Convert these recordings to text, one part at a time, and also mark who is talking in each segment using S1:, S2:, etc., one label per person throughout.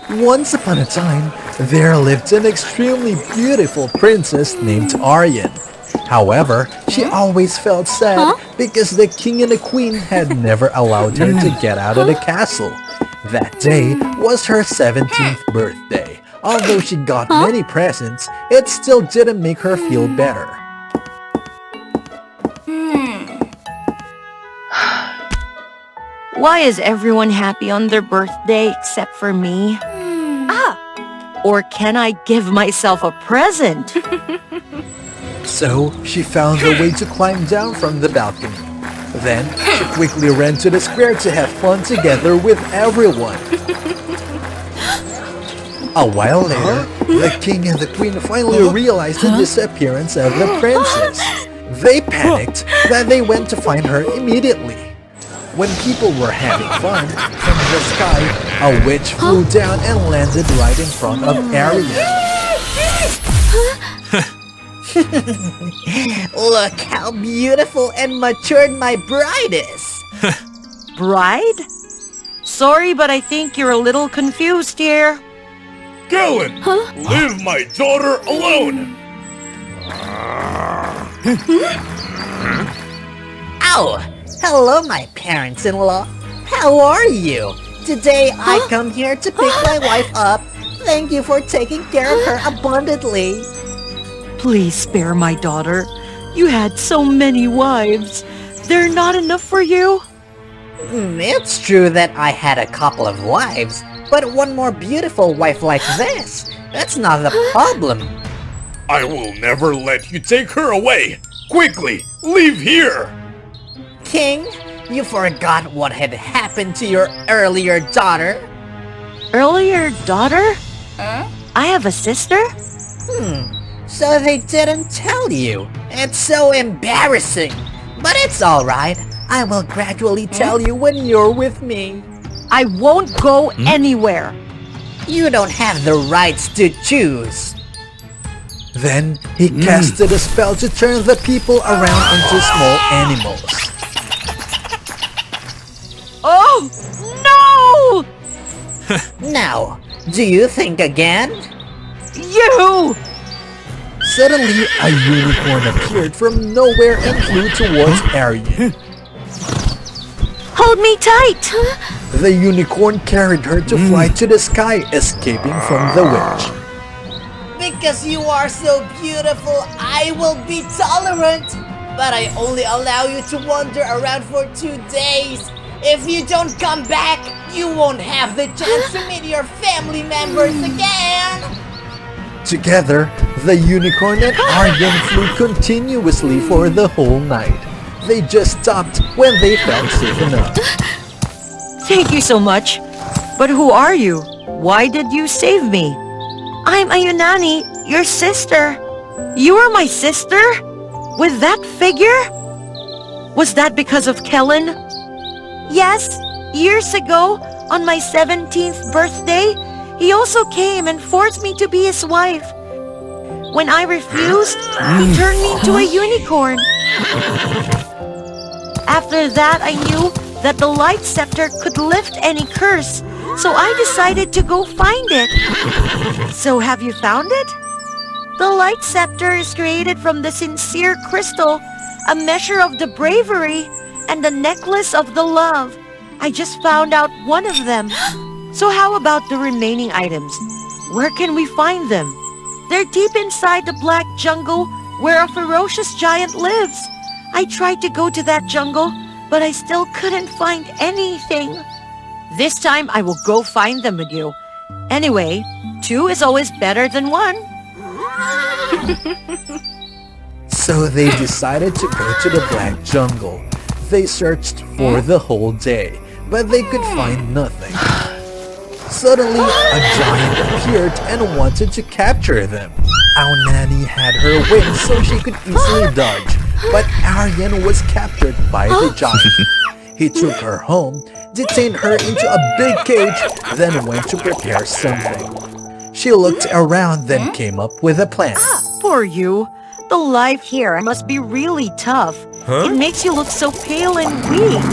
S1: Once upon a time, there lived an extremely beautiful princess named Aryan. However, she always felt sad because the king and the queen had never allowed her to get out of the castle. That day was her 17th birthday. Although she got many presents, it still didn't make her feel better.
S2: Why is everyone happy on their birthday except for me? Or can I give myself a present?
S1: So, she found a way to climb down from the balcony. Then, she quickly ran to the square to have fun together with everyone. A while later, the king and the queen finally realized the disappearance of the princess. They panicked that they went to find her immediately. When people were having fun, from the sky, a witch flew down and landed right in front of Ariel.
S3: Look how beautiful and matured my bride is!
S2: Bride? Sorry, but I think you're a little confused here.
S4: Galen, leave my daughter alone!
S3: Ow! Hello, my parents-in-law. How are you? Today I come here to pick my wife up. Thank you for taking care of her abundantly.
S2: Please spare my daughter. You had so many wives. They're not enough for you?
S3: It's true that I had a couple of wives, but one more beautiful wife like this, that's not the problem.
S4: I will never let you take her away! Quickly, leave here!
S3: King, you forgot what had happened to your earlier daughter?
S2: Earlier daughter? I have a sister?
S3: So they didn't tell you. It's so embarrassing. But it's alright. I will gradually tell you when you're with me.
S2: I won't go anywhere.
S3: You don't have the rights to choose.
S1: Then, he casted a spell to turn the people around into small animals.
S2: Oh, no!
S3: Now, do you think again?
S2: You!
S1: Suddenly, a unicorn appeared from nowhere and flew towards Arian.
S2: Hold me tight!
S1: The unicorn carried her to fly to the sky, escaping from the witch.
S3: Because you are so beautiful, I will be tolerant. But I only allow you to wander around for 2 days. If you don't come back, you won't have the chance to meet your family members again.
S1: Together, the unicorn and Aryan flew continuously for the whole night. They just stopped when they felt safe enough.
S2: Thank you so much. But who are you? Why did you save me? I'm Ayunani, your sister. You are my sister? With that figure? Was that because of Kellen? Yes, years ago, on my 17th birthday, he also came and forced me to be his wife. When I refused, he turned me into a unicorn. After that, I knew that the light scepter could lift any curse, so I decided to go find it. So have you found it? The light scepter is created from the sincere crystal, a measure of the bravery, and the necklace of the love. I just found out one of them. So how about the remaining items? Where can we find them? They're deep inside the black jungle where a ferocious giant lives. I tried to go to that jungle, but I still couldn't find anything. This time I will go find them with you. Anyway, 2 is always better than 1.
S1: So they decided to go to the black jungle. They searched for the whole day, but they could find nothing. Suddenly, a giant appeared and wanted to capture them. Our nanny had her wings so she could easily dodge, but Arian was captured by the giant. He took her home, detained her into a big cage, then went to prepare something. She looked around, then came up with a plan.
S2: Poor you. The life here must be really tough. It makes you look so pale and weak.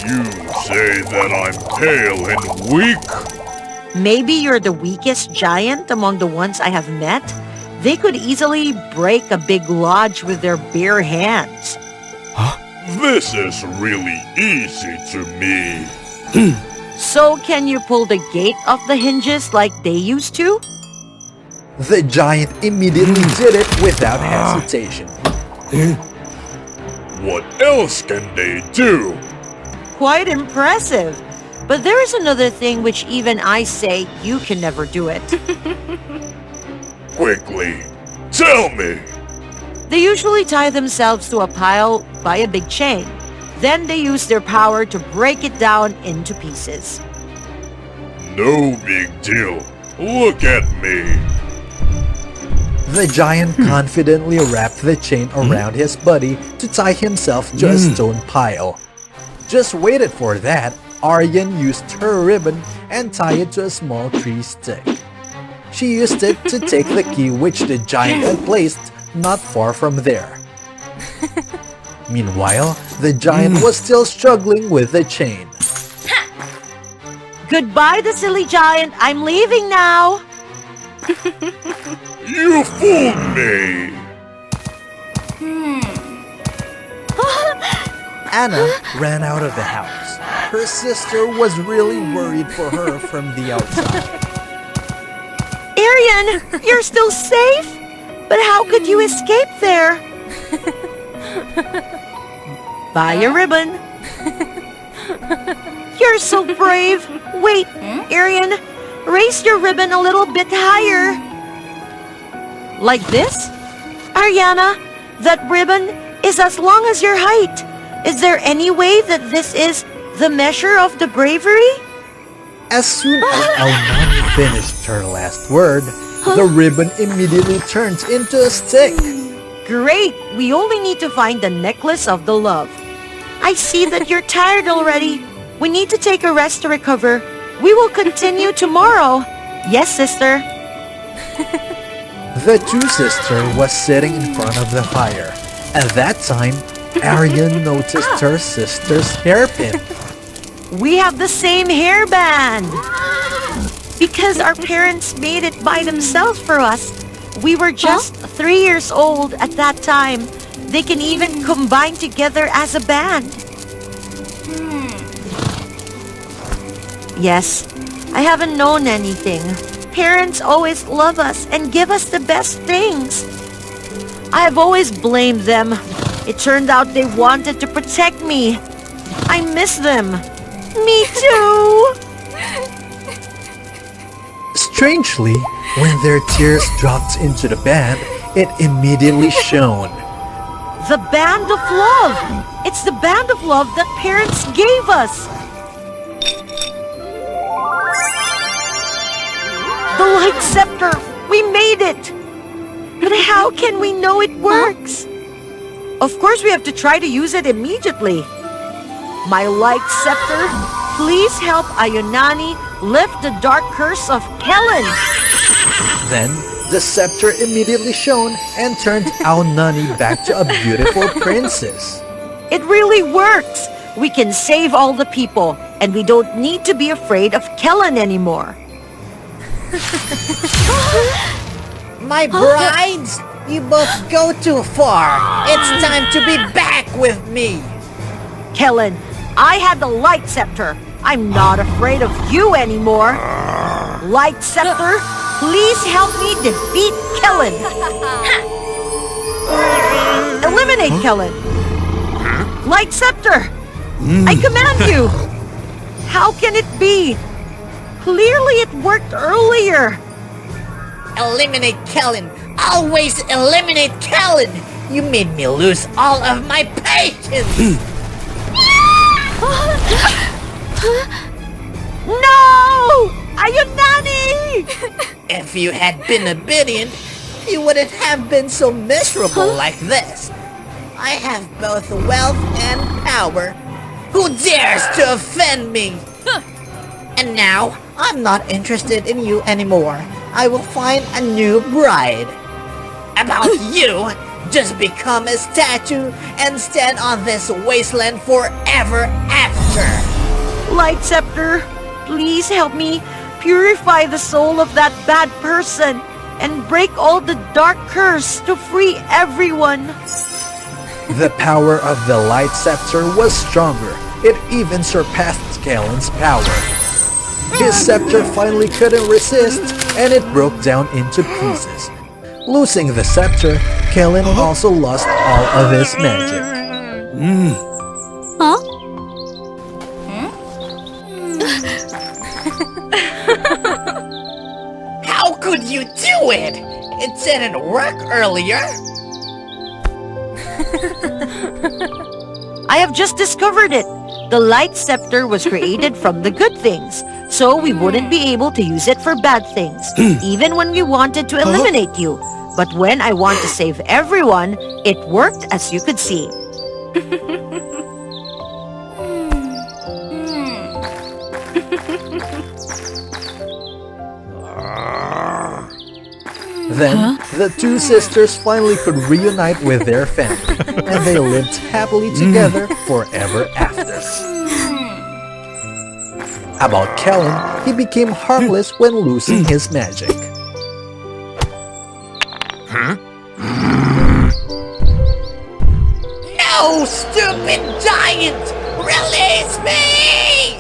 S4: You say that I'm pale and weak?
S2: Maybe you're the weakest giant among the ones I have met. They could easily break a big lodge with their bare hands.
S4: This is really easy to me.
S2: So can you pull the gate off the hinges like they used to?
S1: The giant immediately did it without hesitation.
S4: What else can they do?
S2: Quite impressive. But there is another thing which even I say you can never do it.
S4: Quickly, tell me.
S2: They usually tie themselves to a pile by a big chain. Then they use their power to break it down into pieces.
S4: No big deal. Look at me.
S1: The giant confidently wrapped the chain around his body to tie himself to a stone pile. Just waited for that, Aryan used her ribbon and tied it to a small tree stick. She used it to take the key which the giant had placed not far from there. Meanwhile, the giant was still struggling with the chain.
S2: Goodbye, the silly giant. I'm leaving now.
S4: You fooled me.
S1: Anna ran out of the house. Her sister was really worried for her from the outside.
S2: Arian, you're still safe? But how could you escape there? Buy a ribbon. You're so brave. Wait, Arian, raise your ribbon a little bit higher. Like this? Ariana, that ribbon is as long as your height. Is there any way that this is the measure of the bravery?
S1: As soon as Almani finished her last word, the ribbon immediately turns into a stick.
S2: Great! We only need to find the necklace of the love. I see that you're tired already. We need to take a rest to recover. We will continue tomorrow. Yes, sister.
S1: The two sisters was sitting in front of the fire. At that time, Aryan noticed her sister's hairpin.
S2: We have the same hairband. Because our parents made it by themselves for us. We were just 3 years old at that time. They can even combine together as a band. Yes, I haven't known anything. Parents always love us and give us the best things. I've always blamed them. It turned out they wanted to protect me. I miss them. Me too.
S1: Strangely, when their tears dropped into the band, it immediately shone.
S2: The band of love. It's the band of love that parents gave us. The light scepter. We made it. But how can we know it works? Of course, we have to try to use it immediately. My light scepter, please help Ayunani lift the dark curse of Kellen.
S1: Then, the scepter immediately shone and turned Aonani back to a beautiful princess.
S2: It really works. We can save all the people, and we don't need to be afraid of Kellen anymore.
S3: My brides, you both go too far. It's time to be back with me.
S2: Kellen, I had the light scepter. I'm not afraid of you anymore. Light scepter, please help me defeat Kellen. Eliminate Kellen. Light scepter, I command you. How can it be? Clearly it worked earlier.
S3: Eliminate Kellen. Always eliminate Kellen. You made me lose all of my patience.
S2: No! Ayunani!
S3: If you had been obedient, you wouldn't have been so miserable like this. I have both wealth and power. Who dares to offend me? And now, I'm not interested in you anymore. I will find a new bride. About you, just become a statue and stand on this wasteland forever after.
S2: Light scepter, please help me purify the soul of that bad person and break all the dark curse to free everyone.
S1: The power of the Light Scepter was stronger. It even surpassed Kellen's power. His scepter finally couldn't resist, and it broke down into pieces. Losing the scepter, Kellen also lost all of his magic.
S5: Huh?
S3: How could you do it? It didn't work earlier.
S2: I have just discovered it. The Light Scepter was created from the good things, so we wouldn't be able to use it for bad things, even when we wanted to eliminate you. But when I want to save everyone, it worked, as you could see.
S1: Then, the two sisters finally could reunite with their family, and they lived happily together forever after. About Kellen, he became harmless when losing his magic.
S3: No, stupid giant! Release me!